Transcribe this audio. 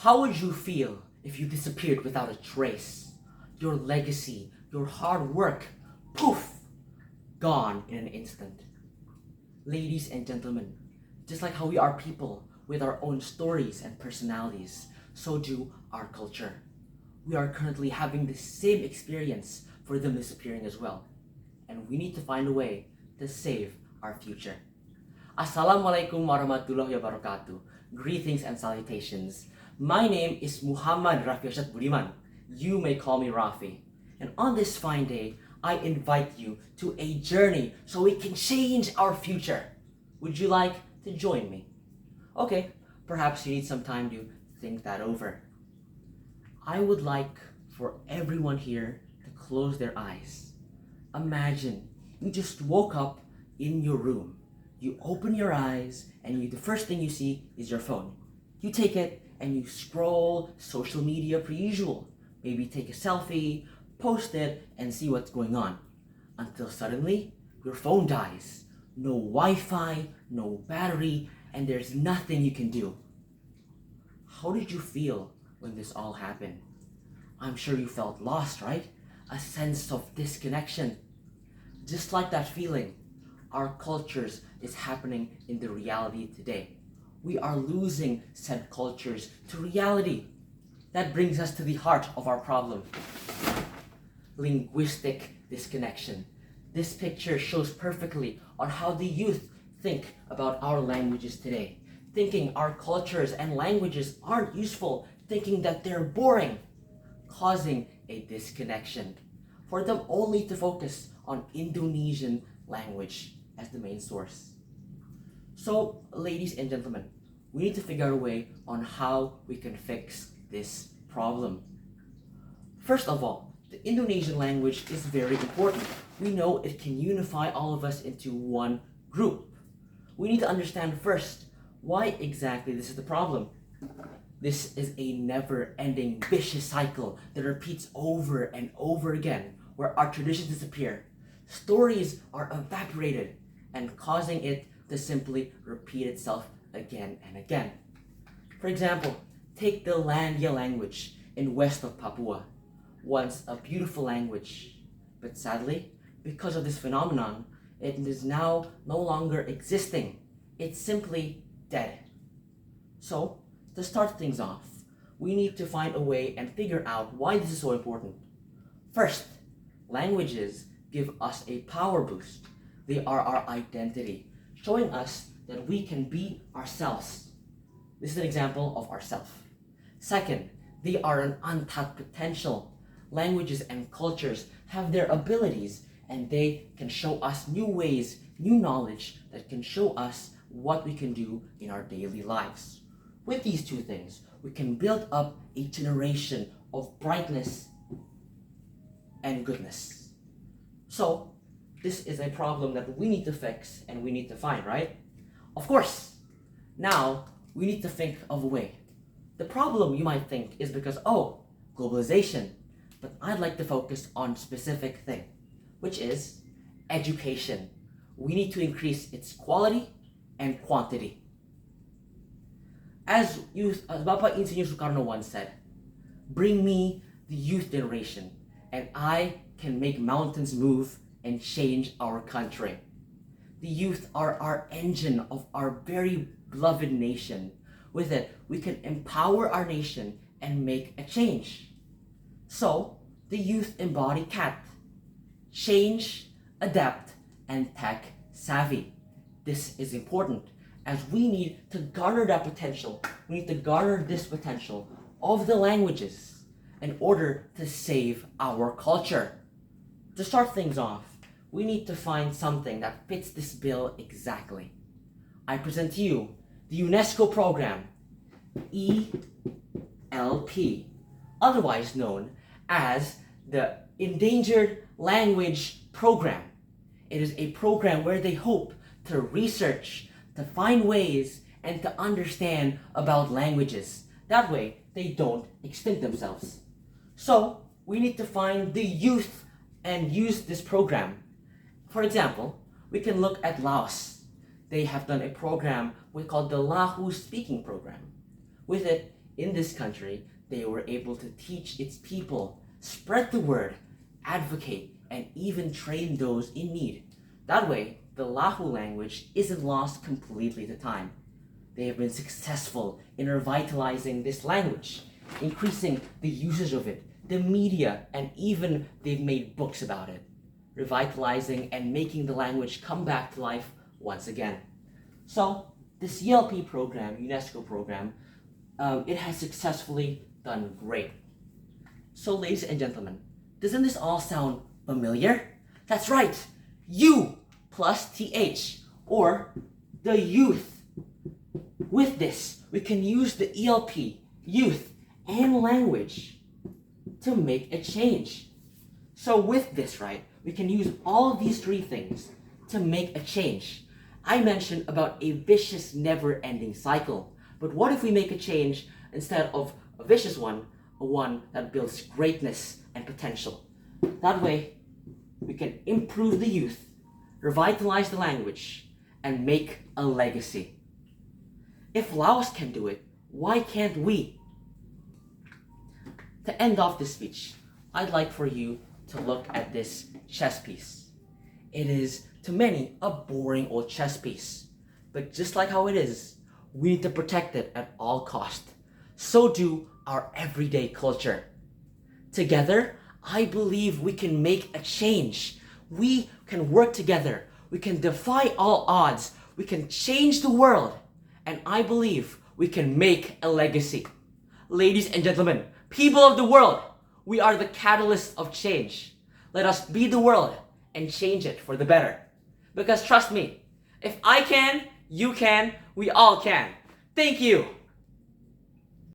How would you feel if you disappeared without a trace? Your legacy, your hard work, poof, gone in an instant. Ladies and gentlemen, just like how we are people with our own stories and personalities, so do our culture. We are currently having the same experience for them disappearing as well. And we need to find a way to save our future. Assalamualaikum warahmatullahi wabarakatuh. Greetings and salutations. My name is Muhammad Rafi Rashad Budiman. You may call me Rafi. And on this fine day, I invite you to a journey so we can change our future. Would you like to join me? Okay, perhaps you need some time to think that over. I would like for everyone here to close their eyes. Imagine you just woke up in your room. You open your eyes and the first thing you see is your phone. You take it and you scroll social media per usual. Maybe take a selfie, post it, and see what's going on. Until suddenly, your phone dies. No Wi-Fi, no battery, and there's nothing you can do. How did you feel when this all happened? I'm sure you felt lost, right? A sense of disconnection. Just like that feeling, our cultures is happening in the reality today. We are losing said cultures to reality. That brings us to the heart of our problem. Linguistic disconnection. This picture shows perfectly on how the youth think about our languages today. Thinking our cultures and languages aren't useful, thinking that they're boring, causing a disconnection. For them only to focus on Indonesian language as the main source. So, ladies and gentlemen, we need to figure out a way on how we can fix this problem. First of all, the Indonesian language is very important. We know it can unify all of us into one group. We need to understand first why exactly this is the problem. This is a never-ending vicious cycle that repeats over and over again, where our traditions disappear, stories are evaporated, and causing it to simply repeat itself again and again. For example, take the Languange language in west of Papua, once a beautiful language, but sadly, because of this phenomenon, it is now no longer existing. It's simply dead. So, to start things off, we need to find a way and figure out why this is so important. First, languages give us a power boost. They are our identity, showing us that we can be ourselves. This is an example of ourself. Second, they are an untapped potential. Languages and cultures have their abilities, and they can show us new ways, new knowledge that can show us what we can do in our daily lives. With these two things, we can build up a generation of brightness and goodness. So, this is a problem that we need to fix and we need to find, right? Of course, now we need to think of a way. The problem, you might think, is because, globalization. But I'd like to focus on a specific thing, which is education. We need to increase its quality and quantity. As Bapak Insinyur Soekarno once said, bring me the youth generation, and I can make mountains move and change our country. The youth are our engine of our very beloved nation. With it, we can empower our nation and make a change. So, the youth embody CAT. Change, adapt, and tech savvy. This is important as we need to garner that potential. We need to garner this potential of the languages in order to save our culture. To start things off, we need to find something that fits this bill exactly. I present to you the UNESCO program, ELP, otherwise known as the Endangered Language Program. It is a program where they hope to research, to find ways, and to understand about languages. That way, they don't extinct themselves. So, we need to find the youth and use this program. For example, we can look at Laos. They have done a program we call the Lahu Speaking Program. With it, in this country, they were able to teach its people, spread the word, advocate, and even train those in need. That way, the Lahu language isn't lost completely to time. They have been successful in revitalizing this language, increasing the usage of it, the media, and even they've made books about it, revitalizing and making the language come back to life once again. So, this ELP program, UNESCO program, it has successfully done great. So, ladies and gentlemen, doesn't this all sound familiar? That's right, U plus TH, or the youth. With this, we can use the ELP, youth, and language to make a change. So with this, right, we can use all of these three things to make a change. I mentioned about a vicious, never-ending cycle. But what if we make a change instead of a vicious one, a one that builds greatness and potential? That way, we can improve the youth, revitalize the language, and make a legacy. If Laos can do it, why can't we? To end off this speech, I'd like for you to look at this chess piece. It is, to many, a boring old chess piece. But just like how it is, we need to protect it at all cost. So do our everyday culture. Together, I believe we can make a change. We can work together. We can defy all odds. We can change the world. And I believe we can make a legacy. Ladies and gentlemen, people of the world, we are the catalyst of change. Let us be the world and change it for the better. Because trust me, if I can, you can, we all can. Thank you.